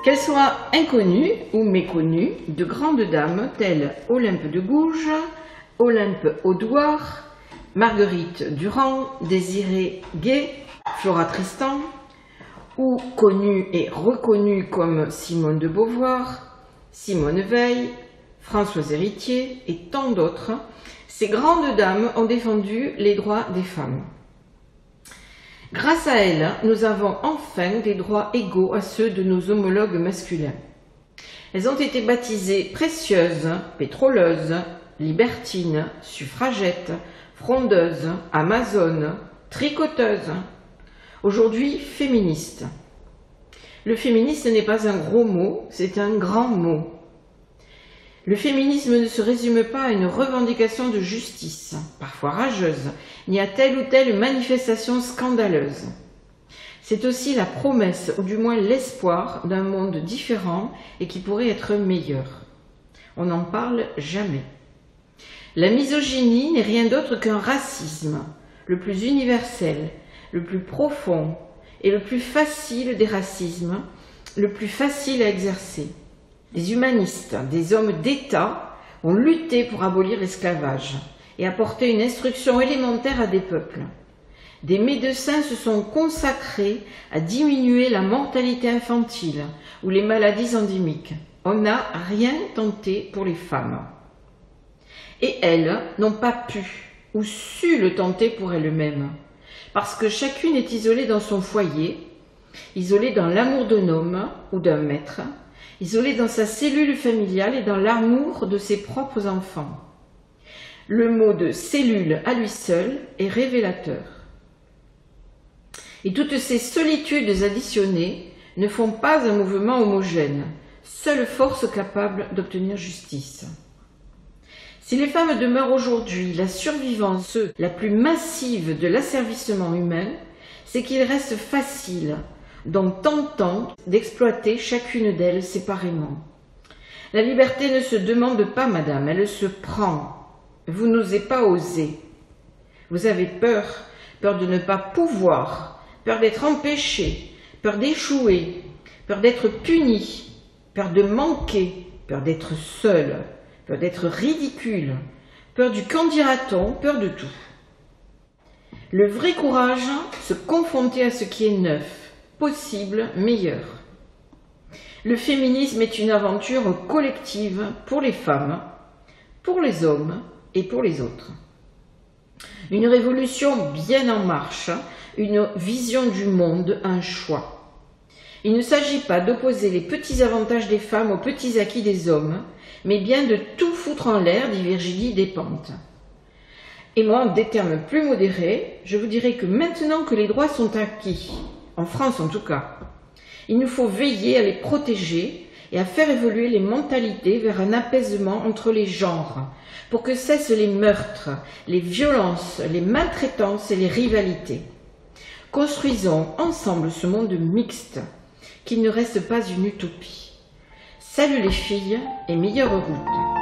Qu'elles soient inconnues ou méconnues, de grandes dames telles Olympe de Gouges, Olympe Audouard, Marguerite Durand, Désirée Gay, Flora Tristan, ou connues et reconnues comme Simone de Beauvoir, Simone Veil, Françoise Héritier et tant d'autres, ces grandes dames ont défendu les droits des femmes. Grâce à elles, nous avons enfin des droits égaux à ceux de nos homologues masculins. Elles ont été baptisées précieuses, pétroleuses, libertines, suffragettes, frondeuses, amazones, tricoteuses. Aujourd'hui, féministes. Le féminisme n'est pas un gros mot, c'est un grand mot. Le féminisme ne se résume pas à une revendication de justice, parfois rageuse, ni à telle ou telle manifestation scandaleuse. C'est aussi la promesse, ou du moins l'espoir, d'un monde différent et qui pourrait être meilleur. On n'en parle jamais. La misogynie n'est rien d'autre qu'un racisme, le plus universel, le plus profond et le plus facile des racismes, le plus facile à exercer. Des humanistes, des hommes d'État ont lutté pour abolir l'esclavage et apporter une instruction élémentaire à des peuples. Des médecins se sont consacrés à diminuer la mortalité infantile ou les maladies endémiques. On n'a rien tenté pour les femmes. Et elles n'ont pas pu ou su le tenter pour elles-mêmes, parce que chacune est isolée dans son foyer, isolée dans l'amour d'un homme ou d'un maître, isolée dans sa cellule familiale et dans l'amour de ses propres enfants. Le mot de cellule à lui seul est révélateur. Et toutes ces solitudes additionnées ne font pas un mouvement homogène, seule force capable d'obtenir justice. Si les femmes demeurent aujourd'hui la survivance la plus massive de l'asservissement humain, c'est qu'il reste facile, donc tentant, d'exploiter chacune d'elles séparément. La liberté ne se demande pas, madame, elle se prend. Vous n'osez pas oser. Vous avez peur, peur de ne pas pouvoir, peur d'être empêché, peur d'échouer, peur d'être puni, peur de manquer, peur d'être seul, peur d'être ridicule, peur du qu'en dira-t-on, peur de tout. Le vrai courage, se confronter à ce qui est neuf, possible, meilleur. Le féminisme est une aventure collective pour les femmes, pour les hommes et pour les autres. Une révolution bien en marche, une vision du monde, un choix. Il ne s'agit pas d'opposer les petits avantages des femmes aux petits acquis des hommes, mais bien de tout foutre en l'air, dit Virginie Despentes. Et moi, en des termes plus modérés, je vous dirais que maintenant que les droits sont acquis, en France en tout cas, il nous faut veiller à les protéger et à faire évoluer les mentalités vers un apaisement entre les genres, pour que cessent les meurtres, les violences, les maltraitances et les rivalités. Construisons ensemble ce monde mixte, qu'il ne reste pas une utopie. Salut les filles et meilleure route.